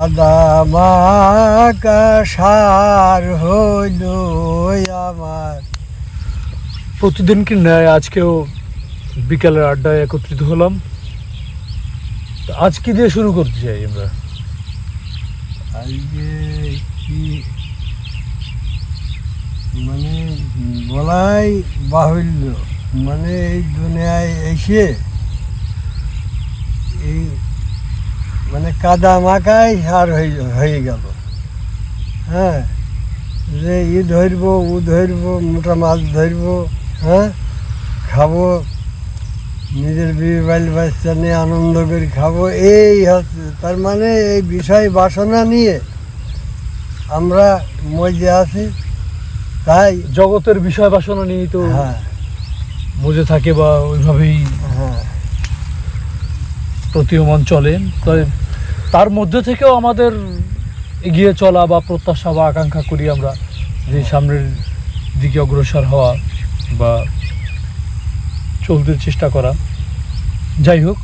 আদামাকা সার হইল আমার। প্রতিদিন কি ন্যায় আজকেও বিকালের আড্ডায় একত্রিত হলাম। আজ কি দিয়ে শুরু করতে চাই আমরা? আজকে কি মানে বলাই বাহুল্য, মানে এই দুনিয়ায় এসে এই মানে কাদা মাখাই সার হয়ে গেল। হ্যাঁ, যে ধরব ও ধরব, মোটা মাছ ধরব, হ্যাঁ খাবো, নিজের বিয়ে বাড়ি বাচ্চা নিয়ে আনন্দ করে খাবো, এই হচ্ছে তার মানে এই বিষয় বাসনা নিয়ে আমরা মজে আছি। তাই জগতের বিষয় বাসনা নিয়ে তো হ্যাঁ মজে থাকে বা ওইভাবেই হ্যাঁ প্রতীয়মান চলেন। তার মধ্যে থেকেও আমাদের এগিয়ে চলা বা প্রত্যাশা বা আকাঙ্ক্ষা করি আমরা যে সামনের দিকে অগ্রসর হওয়া বা চলতে চেষ্টা করা। যাই হোক,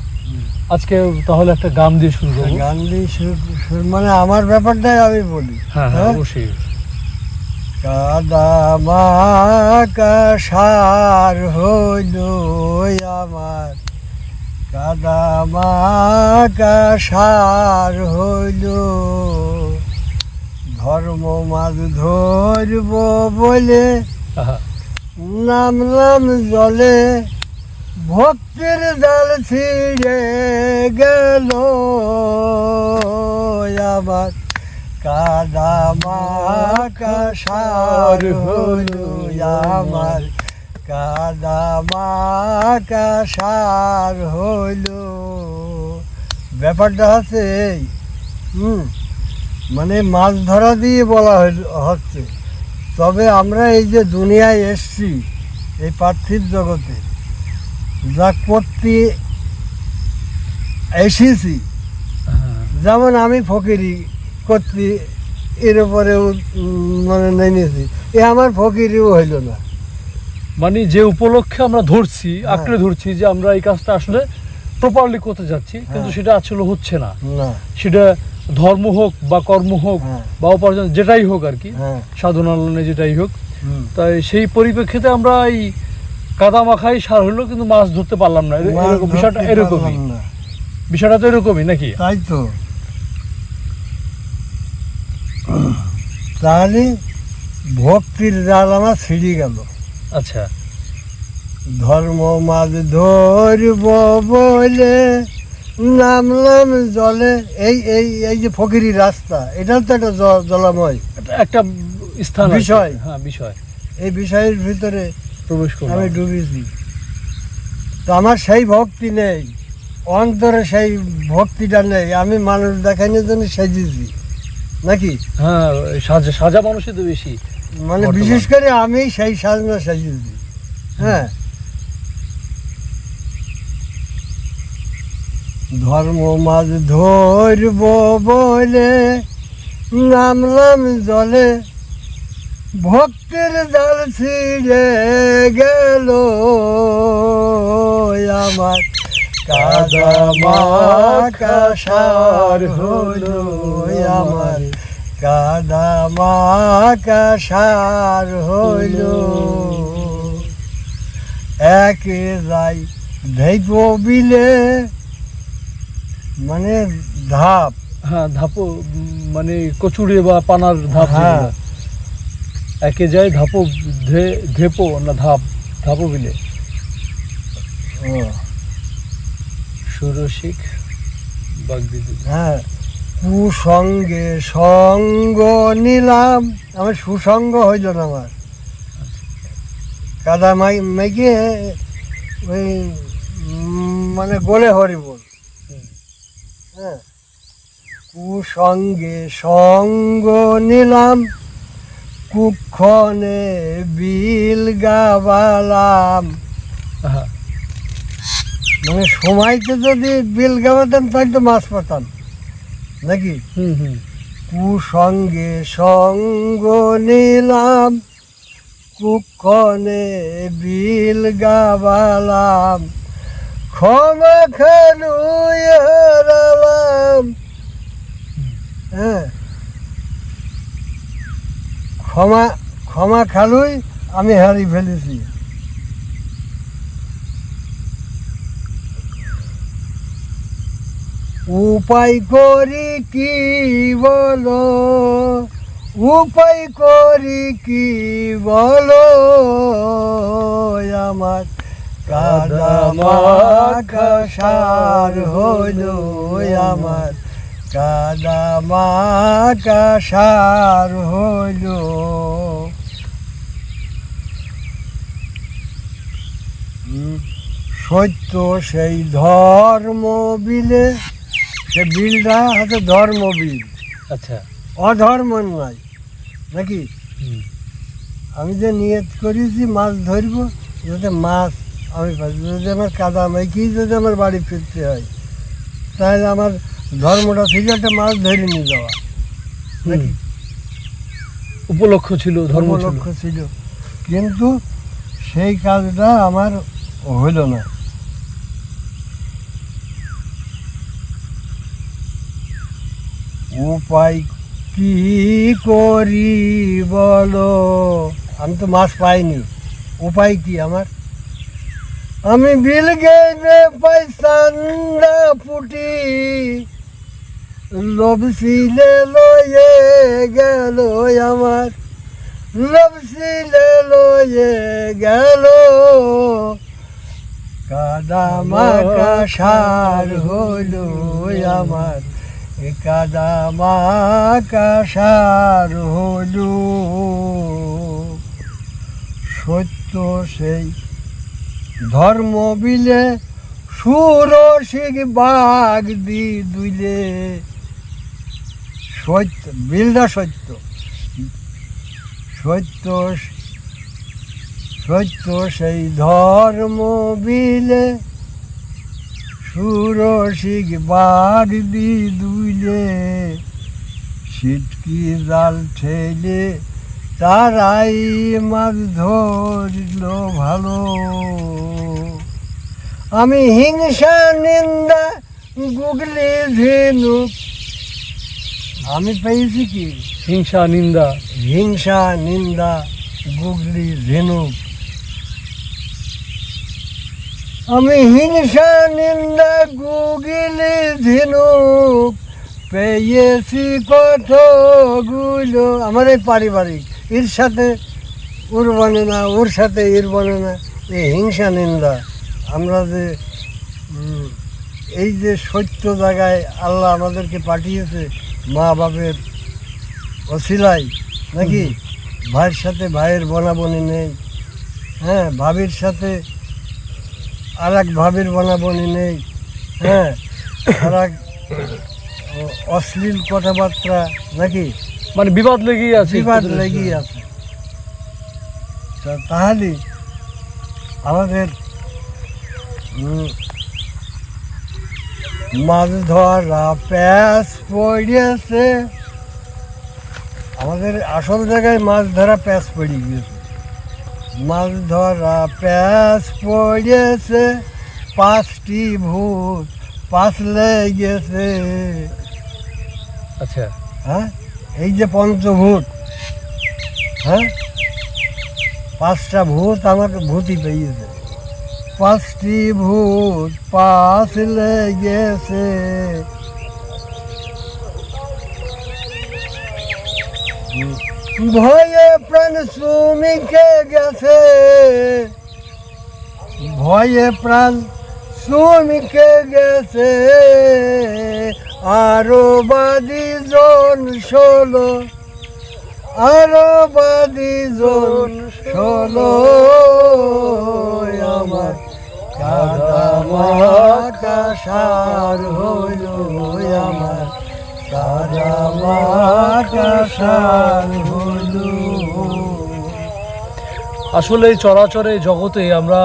আজকে তাহলে একটা গান দিয়ে শুরু করবো। গান দিয়ে মানে আমার ব্যাপারটাই আমি বলি। হ্যাঁ হ্যাঁ অবশ্যই। কাদা মাকা সার হইল আমার, কাদা মাকা সার হইল, ধর্ম মাছ ধরব বলে নামলাম জলে, ভক্তির জাল ছিঁড়ে গেল আমার, কাদা মাকা সার হইল আমার, কাদা মাকা সার হইল। ব্যাপারটা হচ্ছে এই, মানে মাছ ধরা দিয়ে বলা হচ্ছে। তবে আমরা এই যে দুনিয়ায় এসছি, এই পার্থিব জগতে যা করতে এসেছি, যেমন আমি ফকিরি করতে এর উপরে মানে নেমেছি, এ আমার ফকিরিও হইল না। মানে যে উপলক্ষে আমরা ধরছি, আঁকড়ে ধরছি যে আমরা এই কাজটা আসলে প্রপারলি করতে যাচ্ছি, কিন্তু সেটা আসলে হচ্ছে না। সেটা ধর্ম হোক বা কর্ম হোক বা উপার্জন যেটাই হোক আর কি, সাধনা যেটাই হোক, তাই সেই পরিপ্রেক্ষিতে আমরা এই কাদা মাখাই সার হলো, কিন্তু মাছ ধরতে পারলাম না। বিষয়টা এরকমই, বিষয়টা তো এরকমই নাকি? তাই তো। তাহলে ভক্তির জাল আমার ছিঁড়ে গেল। আচ্ছা, ধর্ম মাছ ধরব বলে নামলাম জলে, এই এই এই যে ফকিরি রাস্তা, এটাও তো একটা জলাময় একটা স্থান, বিষয়। হ্যাঁ বিষয়, এই বিষয়ের ভিতরে প্রবেশ করে আমি ডুবেছি। তো আমার সেই ভক্তি নেই, অন্তরে সেই ভক্তিটা নেই। আমি মানুষ দেখানোর জন্য সেজেছি নাকি? হ্যাঁ, সাজা মানুষই তো বেশি, মানে বিশেষ করে আমি সেই সাজনা সেজেছি। হ্যাঁ, ধর্ম মাছ ধরব বলে নামলাম জলে, ভক্তির জাল ছিঁড়ে গেল আমার, কাদা মাখা সার হইল আমার, কাদা মাখা সার হইল। একে যাই ধৈপ বিলে, মানে ধাপ, হ্যাঁ ধাপো মানে কচুরি বা পানার ধাপ। হ্যাঁ, একে যায় ধাপো ধেপো না ধাপ, ধাপো বিলে সুরসিক বাগদিদি। হ্যাঁ, কুসঙ্গে সঙ্গ নিলাম, আমার সুসঙ্গ হইল না আমার, কাদা মাইকে ওই মানে গোলে হরিবল। হ্যাঁ, কুসঙ্গে সঙ্গ নিলাম, কুক্ষণে বিল গাবালাম। মানে সময়তে যদি বিল গাবাতাম তাই তো মাছ পাতাম নাকি? কুসঙ্গে সঙ্গ নিলাম, কুক্ষণে বিল গাবালাম, ক্ষমা খানু হারালাম। হ্যাঁ, ক্ষমা ক্ষমা খালুই আমি হারিয়ে ফেলেছি। উপায় করি কি বলো, উপায় করি কি বলো, আমার কাদা মাখা সার হইলো, আমার কাদা মাখা সার হইলো। সত্য সেই ধর্ম বিলে, সে বিলটা হচ্ছে ধর্ম বিল, আচ্ছা। অধর্ম নয় নাকি। আমি যে নিয়ত করেছি মাছ ধরবো, যাতে মাছ আমি পাই, যদি আমার কাদা মেখেই যদি আমার বাড়ি ফিরতে হয়, তাহলে আমার ধর্মটা ছিল একটা মাছ ধরে নিয়ে যাওয়া নাকি, উপলক্ষ ছিল, ধর্ম লক্ষ্য ছিল। কিন্তু সেই কাজটা আমার হইল না। উপায় কি করি বলো, আমি তো মাছ পাইনি, উপায় কি আমার? আমি বিল গেলে পয়সান্দা পুটি, লোভ ছিলে লয়ে গেল আমার, লোভ ছিলে লয়ে গেল, কাদা মাখা সার হইল আমার, কাদা মাখা সার হইল। সত্য সেই ধর্ম বিলে, সুরসিক বাঘ দি দুইলে, সত্য বিলটা সত্য, সত্য সত্য সেই ধর্ম বিলে, সুরসিক বাঘ দি দুইলে, ছিটকি জাল ঠেলে তারাই মাছ ধরল ভালো। আমি হিংসা নিন্দা গুগলি ঝিনুক, আমি পেয়েছি কি? হিংসা নিন্দা, হিংসা নিন্দা গুগলি ঝিনুক, আমি হিংসা নিন্দা গুগলি ঝিনুক পেয়েছি কতগুলো। আমার এই পারিবারিক, এর সাথে ওর বনে না, ওর সাথে এর বনে না, এই হিংসা নিন্দা। আমরা যে এই যে সত্য জায়গায় আল্লাহ আমাদেরকে পাঠিয়েছে, মা বাপের অছিলাই নাকি, ভাইয়ের সাথে ভাইয়ের বনাবনি নেই, হ্যাঁ, ভাবির সাথে আর এক ভাবির বনাবনি নেই, হ্যাঁ, আর এক অশ্লীল কথাবার্তা নাকি, মানে বিবাদ লেগেই আছে, বিবাদ লেগেই আছে। তাহলে আমাদের মাছ ধরা প্যাঁচ পড়িয়েছে, আমাদের আসল জায়গায় মাছ ধরা প্যাঁচ পড়ে গিয়েছে। মাছ ধরা প্যাঁচ পড়িয়েছে, পাঁচটি ভূত পাঁচ লেগেছে। আচ্ছা, হ্যাঁ, এই যে পঞ্চভূত, হ্যাঁ, পাঁচটা ভূত আমাকে ভূতই পেয়েছে, পাঁচটি ভূত পাঁচ লেগেছে। ভয়ে প্রাণ সুমিকে গেছে, ভয়ে প্রাণ সুমিকে গেছে, আরো বাদী জন 16, আরো বাদী জন 16, আমার কাদা মাখা সার হইল, আমার কাদা মাখা সার হইল। আসলে এই চরাচরে জগতে আমরা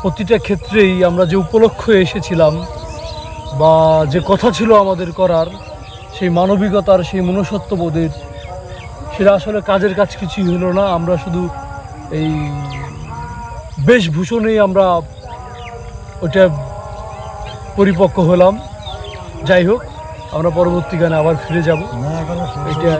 প্রতিটা ক্ষেত্রেই আমরা যে উপলক্ষ্যে এসেছিলাম বা যে কথা ছিল আমাদের করার, সেই মানবিকতার, সেই মনুষ্যত্ববোধের, সেটা আসলে কাজের কাজ কিছুই হলো না। আমরা শুধু এই বেশভূষণেই আমরা ওটা পরিপক্ক হলাম। যাই হোক, আমরা পরবর্তী গানে আবার ফিরে যাব। না এখনো শেষ এটা